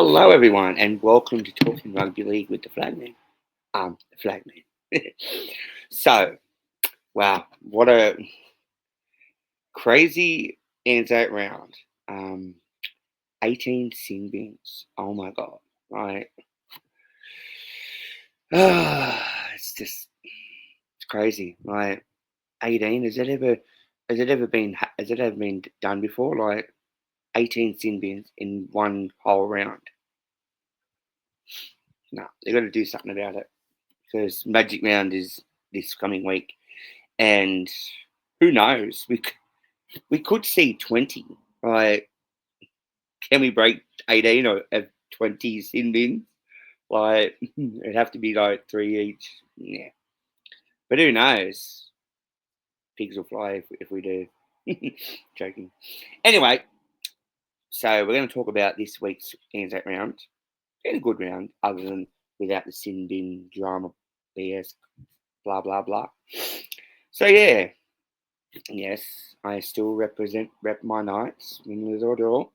Hello, everyone, and welcome to Talking Rugby League with the Flagman. The Flagman. So, wow, what a crazy Anzac round. Um, 18 sin bins. Oh my god! Right, it's crazy. Like 18. Has it ever been done before? Like 18 sin bins in one whole round. No, they've got to do something about it because Magic Round is this coming week. And who knows? We could see 20. Like, can we break 18 or have 20 sin bins? Like, it'd have to be like three each. Yeah. But who knows? Pigs will fly if we do. Joking. Anyway, so we're going to talk about this week's Anzac round. Been a good round, other than without the sin bin drama, BS, blah, blah, blah. So, yeah. Yes, I still rep my Knights, win, lose or draw.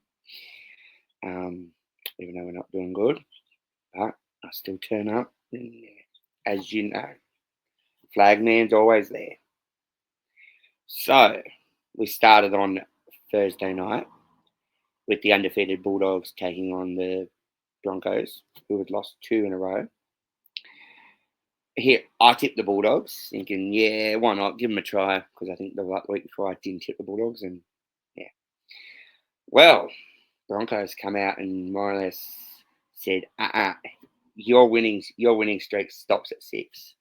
Even though we're not doing good, but I still turn up. And, as you know, Flagman's always there. So we started on Thursday night with the undefeated Bulldogs taking on the Broncos, who had lost 2 in a row. Here, I tipped the Bulldogs, thinking, yeah, why not? Give them a try, because I think the week before I didn't tip the Bulldogs, and yeah. Well, Broncos come out and more or less said, your winning streak stops at 6.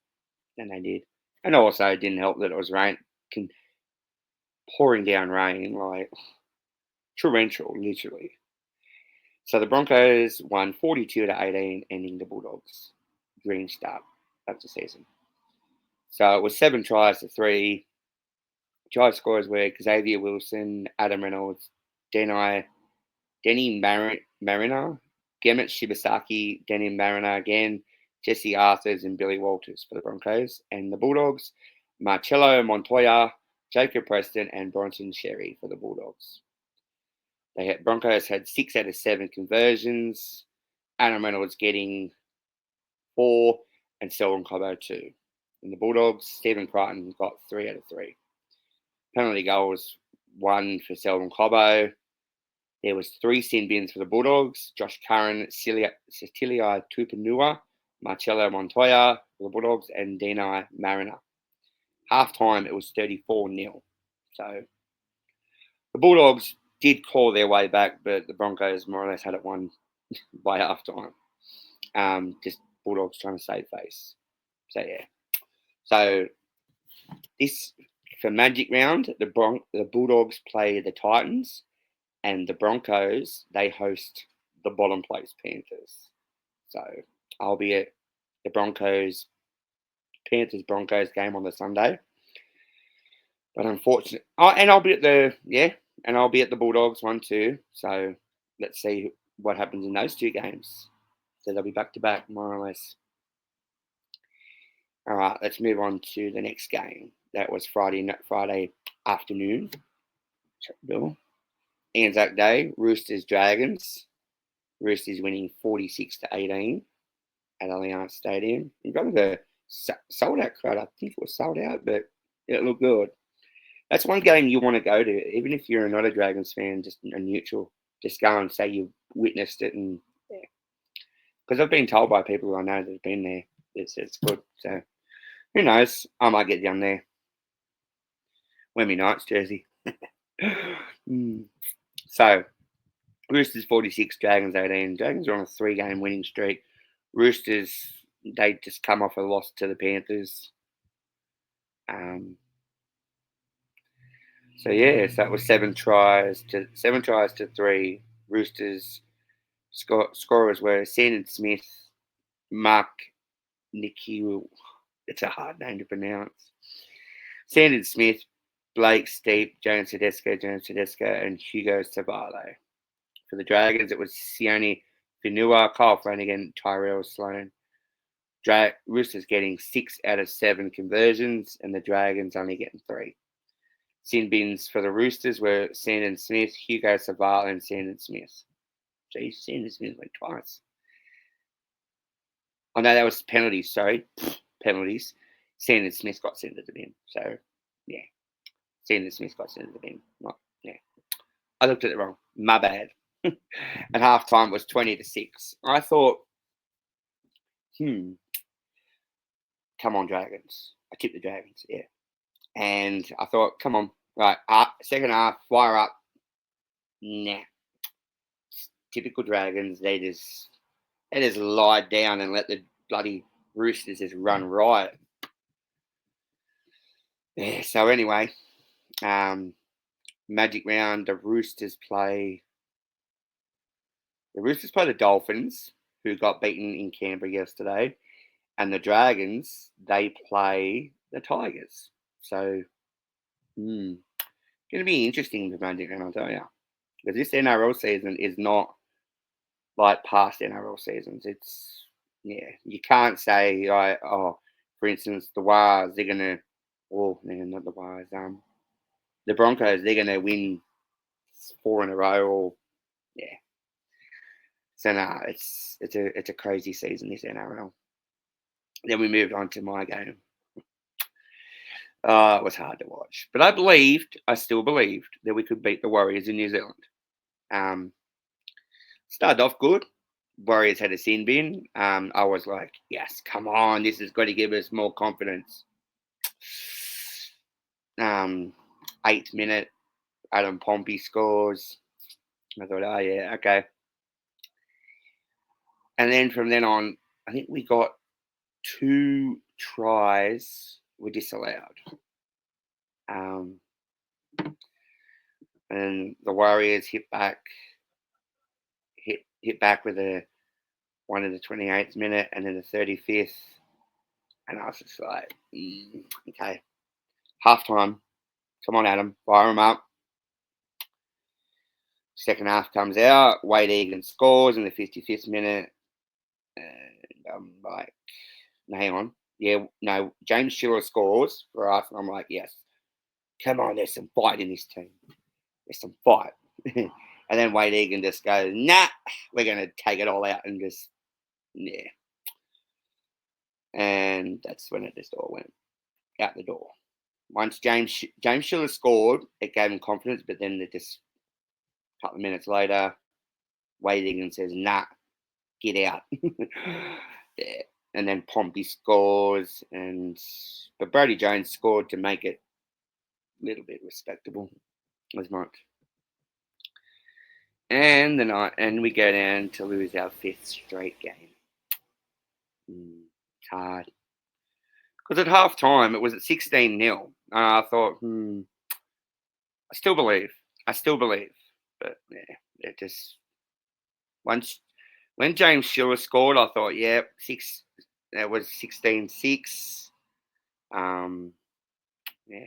And they did. And also it didn't help that it was pouring down rain, like torrential, literally. So the Broncos won 42-18, ending the Bulldogs' green start of the season. So it was 7 tries to 3. Try scorers were Xavier Wilson, Adam Reynolds, Denny Mariner, Gemmet Shibasaki, Denny Mariner again, Jesse Arthurs, and Billy Walters for the Broncos. And the Bulldogs, Marcello Montoya, Jacob Preston, and Bronson Sherry for the Bulldogs. Broncos had 6 out of 7 conversions. Adam Reynolds getting 4, and Selwyn Cobbo 2. And the Bulldogs, Stephen Crichton got 3 out of 3. Penalty goals, 1 for Selwyn Cobbo. There was 3 sin bins for the Bulldogs: Josh Curran, Cecilia Tupanua, Marcello Montoya for the Bulldogs, and Denai Mariner. Half time, it was 34-0. So the Bulldogs did claw their way back, but the Broncos more or less had it won by half time. Just Bulldogs trying to save face. So yeah. So this for Magic Round, the Bulldogs play the Titans, and the Broncos, they host the bottom place Panthers. So I'll be at the Panthers-Broncos game on the Sunday. But unfortunately, I'll be at the Bulldogs one too. So let's see what happens in those 2 games. So they'll be back to back, more or less. All right, let's move on to the next game. That was Friday afternoon. Anzac Day, Roosters Dragons. Roosters winning 46-18 at Allianz Stadium. In front of a sold out crowd. I think it was sold out, but it looked good. That's one game you want to go to, even if you're not a Dragons fan, just a neutral. Just go and say you've witnessed it, and because I've been told by people who I know that have been there, it's good. So who knows? I might get down there. Wear my Knights jersey. So Roosters 46, Dragons 18. Dragons are on a 3-game winning streak. Roosters, they just come off a loss to the Panthers. So yeah, so that was 7 tries to 3. Roosters scorers were Sandon Smith, Mark Nikiu. It's a hard name to pronounce. Sandon Smith, Blake Steep, James Tedesco, and Hugo Savalo. For the Dragons, it was Sione Finua, Kyle Flanagan, Tyrell Sloan. Roosters getting 6 out of 7 conversions, and the Dragons only getting 3. Sin bins for the Roosters were Sandon Smith, Hugo Savalo, and Sandon Smith. Geez, Sanders Smith went twice. Oh no, that was penalties. Sorry, penalties. Sanders Smith got sent to the bin. So yeah, Sanders Smith got sent to the bin. Not yeah. I looked at it wrong. My bad. At half time was 20-6. I thought, come on, Dragons. I tipped the Dragons, yeah. And I thought, come on, right, second half, fire up. Nah. Typical Dragons, they just lie down and let the bloody Roosters just run riot. Yeah, so anyway, Magic round, the Roosters play the Dolphins, who got beaten in Canberra yesterday, and the Dragons, they play the Tigers. So, going to be interesting for Magic round, I'll tell you. Because this NRL season is not like past NRL seasons. It's, yeah, you can't say, like, oh, for instance, the Wars, they're going to, oh, no, not the Wars, the Broncos, they're going to win 4 in a row, or, yeah. So, no, it's a crazy season, this NRL. Then we moved on to my game. It was hard to watch. But I still believed that we could beat the Warriors in New Zealand. Started off good. Warriors had a sin bin. I was like, yes, come on, this has got to give us more confidence. 8th minute, Adam Pompey scores. I thought, oh yeah, okay. And then from then on, I think we got 2 tries were disallowed. And the Warriors hit back with one in the 28th minute and then the 35th. And I was just like, okay. Halftime. Come on, Adam. Fire him up. Second half comes out. Wade Egan scores in the 55th minute. And I'm like, hang on. Yeah, no, James Schiller scores for us. And I'm like, yes. Come on, there's some fight in this team. There's some fight. And then Wade Egan just goes, nah, we're going to take it all out and just, yeah. And that's when it just all went out the door. Once James Schiller scored, it gave him confidence, but then just a couple of minutes later, Wade Egan says, nah, get out. Yeah. And then Pompey scores, but Brody Jones scored to make it a little bit respectable as much. And we go down to lose our 5th straight game. It's hard. Because at half time, it was at 16-0. And I thought, I still believe. But, yeah, it just... When James Schiller scored, I thought, yeah, that was 16-6. Yeah,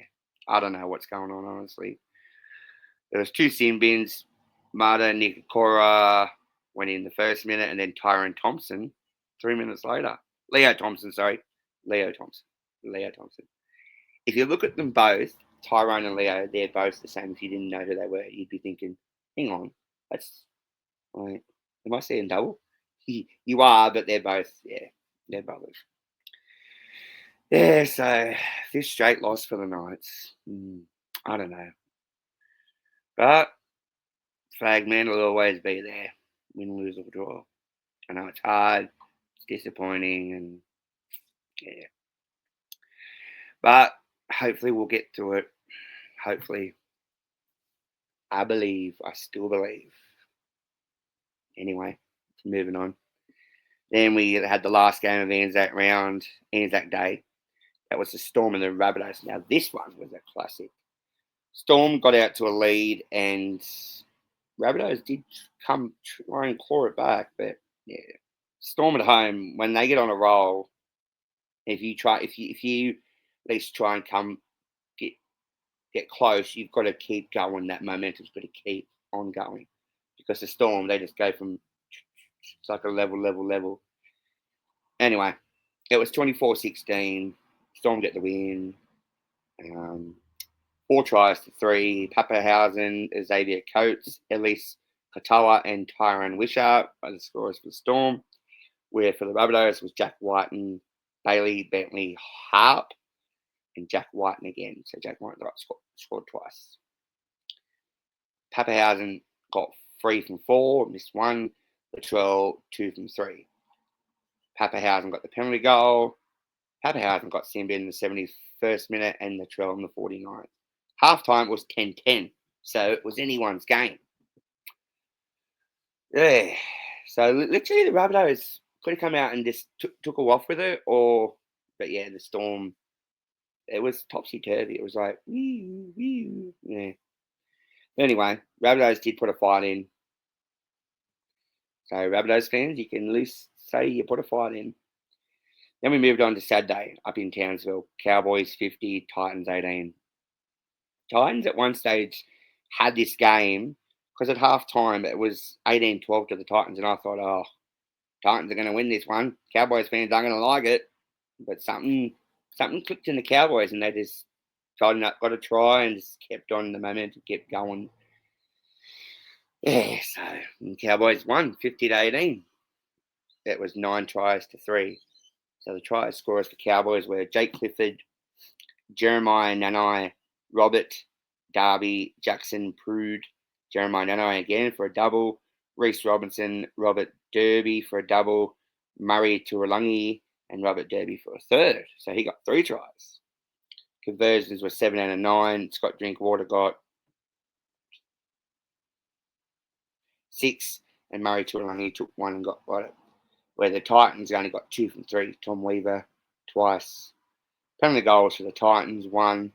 I don't know what's going on, honestly. There was 2 sin bins. Marta Nikokora went in the first minute, and then Tyrone Thompson 3 minutes later. Leo Thompson. If you look at them both, Tyrone and Leo, they're both the same. If you didn't know who they were, you'd be thinking, hang on, that's like, am I seeing double? You are, but they're both, yeah, they're brothers. Yeah, so 5th straight loss for the Knights. I don't know. But Flagman will always be there, win, lose, or draw. I know it's hard, it's disappointing, and yeah. But hopefully we'll get through it. Hopefully. I still believe. Anyway, moving on. Then we had the last game of Anzac Day. That was the Storm and the Rabbitohs. Now this one was a classic. Storm got out to a lead, and Rabbitohs did come try and claw it back, but yeah, Storm at home, when they get on a roll, if you at least try and come get close, you've got to keep going. That momentum's got to keep on going, because the Storm, they just go from, it's like a level. Anyway, it was 24-16. Storm get the win. 4 tries to 3. Pappenhausen, Xavier Coates, Ellis Katawa and Tyrone Wishart by the scorers for the Storm, where for the Rabbitohs was Jack Whiten, Bailey, Bentley, Harp, and Jack Whiten again. So Jack Whiten scored twice. Pappenhausen got 3 from 4, missed 1. Latrell 2 from 3. Pappenhausen got the penalty goal. Pappenhausen got sin bin in the 71st minute and Latrell in the 49th. Halftime was 10-10, so it was anyone's game. Yeah, so literally the Rabbitohs could have come out and just took a off with it, but yeah, the Storm, it was topsy-turvy. It was like, yeah. Anyway, Rabbitohs did put a fight in. So Rabbitohs fans, you can at least say you put a fight in. Then we moved on to Saturday up in Townsville. Cowboys 50, Titans 18. Titans at one stage had this game because at halftime it was 18-12 to the Titans, and I thought, oh, Titans are going to win this one. Cowboys fans aren't going to like it, but something clicked in the Cowboys, and they just got a try and just kept on the momentum, kept going. Yeah, so the Cowboys won 50-18. It was 9 tries to 3. So the try scorers for Cowboys were Jake Clifford, Jeremiah Nanai, Robert Darby, Jackson Prude, Jeremiah Nanai again for a double, Reese Robinson, Robert Derby for a double, Murray Tuolungi, and Robert Derby for a third. So he got 3 tries. Conversions were 7 out of 9. Scott Drinkwater got 6, and Murray Tuolungi took 1 and got it. Where the Titans only got 2 from 3. Tom Weaver twice. Penalty goals for the Titans, 1.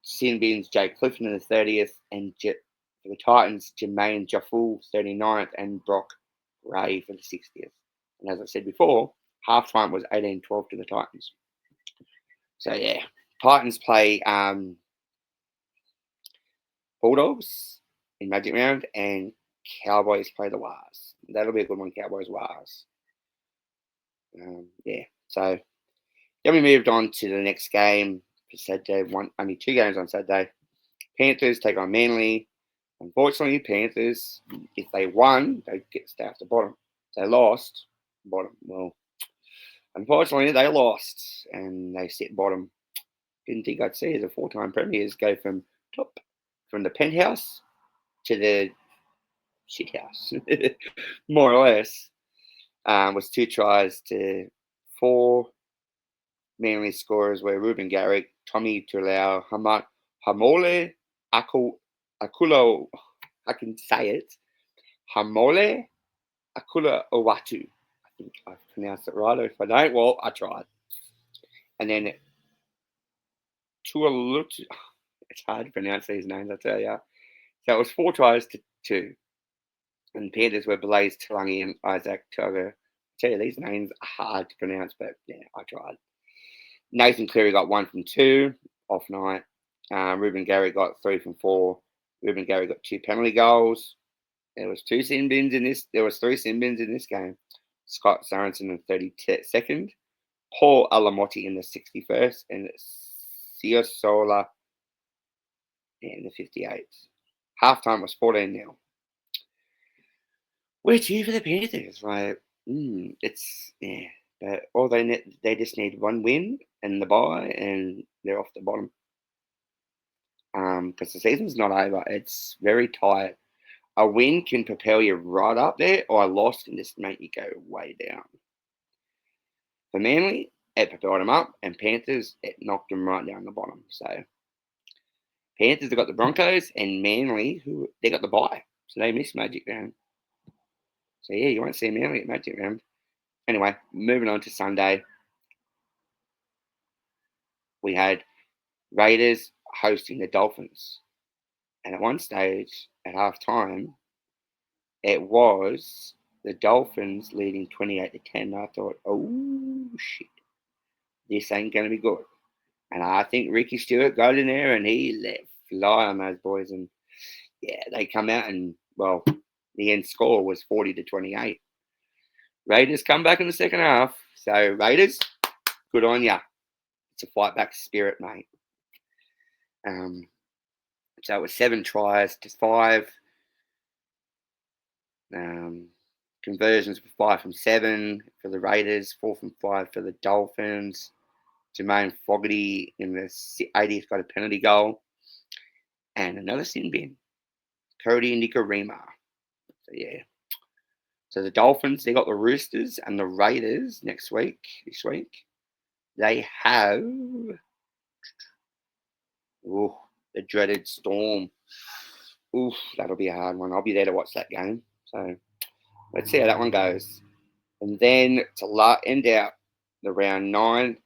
Sin bins, Jake Clifton in the 30th, and for the Titans, Jermaine Jafful, 39th, and Brock Ray for the 60th. And as I said before, halftime was 18-12 to the Titans. So yeah, Titans play Bulldogs in Magic Round, and Cowboys play the Wars. That'll be a good one, Cowboys Wars. Yeah, so then we moved on to the next game for Saturday. Only 2 games on Saturday. Panthers take on Manly. Unfortunately, Panthers, if they won, they get stay off the bottom. If they lost, bottom. Well, unfortunately, they lost and they sit bottom. Didn't think I'd see as a 4-time premiers go from the penthouse to the shithouse, more or less. Was 2 tries to 4. Manly scorers were Ruben Garrick, Tommy Tulau, Hamole, Akulo, I can say it, Hamole, Akula Owatu. I think I've pronounced it right. If I don't, well, I tried. And then Tualutu, it's hard to pronounce these names, I tell you. So it was 4 tries to 2. And Panthers were Blaze Talangi and Isaac Tugger. I tell you, these names are hard to pronounce, but yeah, I tried. Nathan Cleary got 1 from 2, off night. Ruben Garrick got 3 from 4. Ruben Garrick got 2 penalty goals. There was 2 sin bins in this. There was 3 sin bins in this game. Scott Sorensen in the 32nd, Paul Alamotti in the 61st, and Siosola in the 58th. Halftime was 14-0. We're due for the Panthers, right? It's yeah. But all they just need 1 win and the bye, and they're off the bottom. Because the season's not over. It's very tight. A win can propel you right up there, or a loss can just make you go way down. For Manly, it propelled them up, and Panthers, it knocked them right down the bottom. So Panthers have got the Broncos, and Manly, they got the bye, so they missed Magic Round. So yeah, you won't see Manly at Magic Round. Anyway, moving on to Sunday, we had Raiders hosting the Dolphins, and at one stage at half time, it was the Dolphins leading 28-10. I thought, oh shit, this ain't gonna be good. And I think Ricky Stewart got in there and he let fly on those boys. And yeah, they come out and, well, the end score was 40-28. Raiders come back in the second half. So, Raiders, good on ya. It's a fight back spirit, mate. So, it was 7 tries to 5. Conversions were 5 from 7 for the Raiders, 4 from 5 for the Dolphins. Jermaine Fogarty in the 80th got a penalty goal. And another sin bin. Cody Nikorima. So, yeah. So the Dolphins, they got the Roosters and the Raiders this week. They have the dreaded Storm. That'll be a hard one. I'll be there to watch that game. So let's see how that one goes. And then to end out the round 9,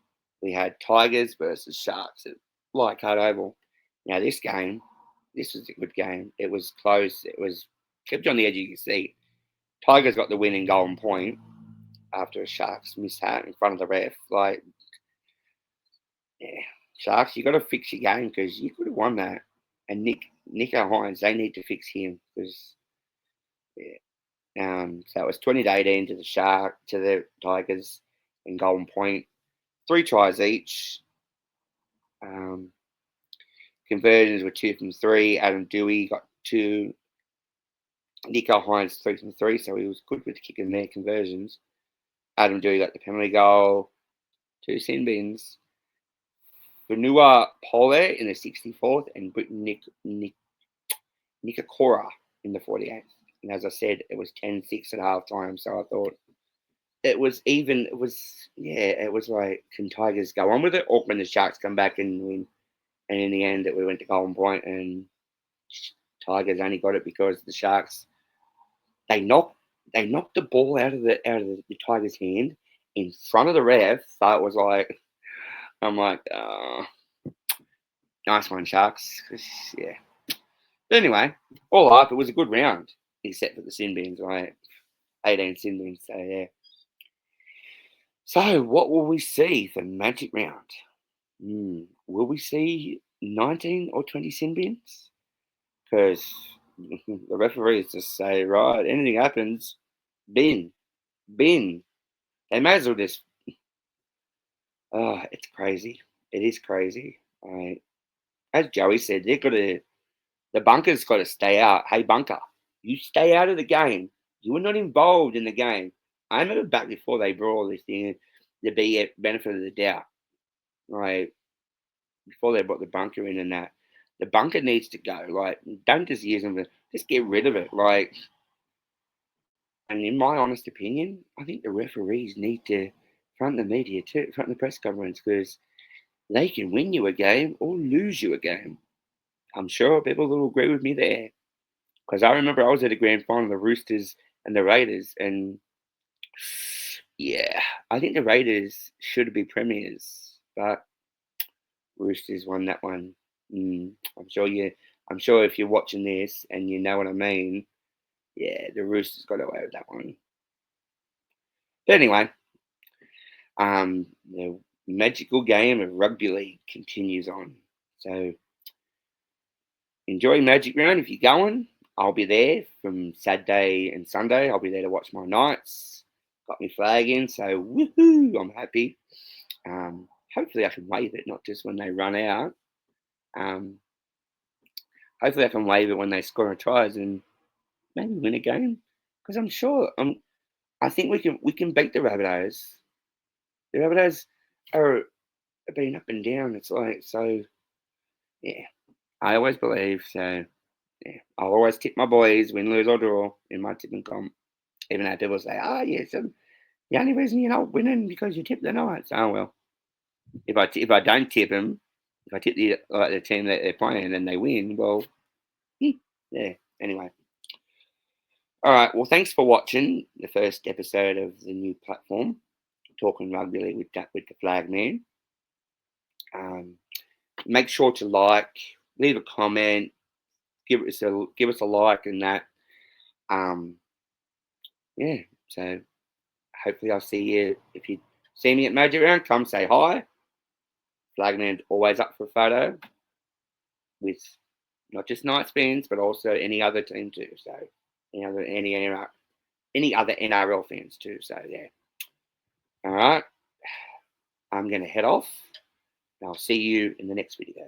we had Tigers versus Sharks at Leichhardt Oval. Now this was a good game. It was close. It was kept you on the edge of your seat. Tigers got the winning golden point after a Sharks mishap in front of the ref. Sharks, you got to fix your game because you could have won that. And Nico Hines, they need to fix him because, so it was 20-18 to the Tigers in golden point. 3 tries each. Conversions were 2 from 3. Adam Dewey got 2. Nico Hines 3 from 3, so he was good with kicking their conversions. Adam Dewey got the penalty goal. 2 sin bins. Vanua Pole in the 64th and Britton Nikakora in the 48th. And as I said, it was 10-6 at halftime, so I thought it was even. It was like, can Tigers go on with it, or can the Sharks come back and win? And in the end, we went to golden point, and Tigers only got it because the Sharks they knocked the ball out of the Tigers' hand in front of the ref. So it was like, I'm like, nice one, Sharks. Yeah. But anyway, all up, it was a good round, except for the sin bins, right? 18 sin bins. So yeah. So what will we see for Magic Round? Will we see 19 or 20 sin bins? Because the referees just say, right, anything happens, bin. They may as well just. Oh, it's crazy. It is crazy. As Joey said, the bunker's got to stay out. Hey, bunker, you stay out of the game. You were not involved in the game. I remember back before they brought all this thing, the benefit of the doubt, right? Before they brought the bunker in and that, the bunker needs to go. Like, don't just use them. Just get rid of it. Like, and in my honest opinion, I think the referees need to front the media too, front the press conference, because they can win you a game or lose you a game. I'm sure people will agree with me there. Because I remember I was at a grand final, the Roosters and the Raiders, and yeah, I think the Raiders should be premiers, but Roosters won that one. I'm sure if you're watching this and you know what I mean, yeah, the Roosters got away with that one. But anyway, the magical game of rugby league continues on. So enjoy Magic Round if you're going. I'll be there from Saturday and Sunday. I'll be there to watch my Knights. Got my flag in, so woohoo! I'm happy. Hopefully I can wave it, not just when they run out. Hopefully I can wave it when they score a tries and maybe win a game. Because I'm sure I think we can beat the Rabbitohs. The Rabbitohs are been up and down. It's like, so yeah. I always believe, so yeah. I'll always tip my boys, win, lose or draw, in my tipping comp. Even though people say, yes, the only reason you're not winning because you tip the Knights. Oh well. If I don't tip them, if I tip the team that they're playing and they win, well, yeah. Anyway. All right. Well, thanks for watching the first episode of the new platform, Talking Rugby League with the Flag Man. Make sure to leave a comment, give us a like, and that. Yeah. So hopefully I'll see you. If you see me at Magic Round, come say hi. Flagman's always up for a photo with not just Knights fans, but also any other team too. So any other NRL fans too. So yeah. All right. I'm going to head off. I'll see you in the next video.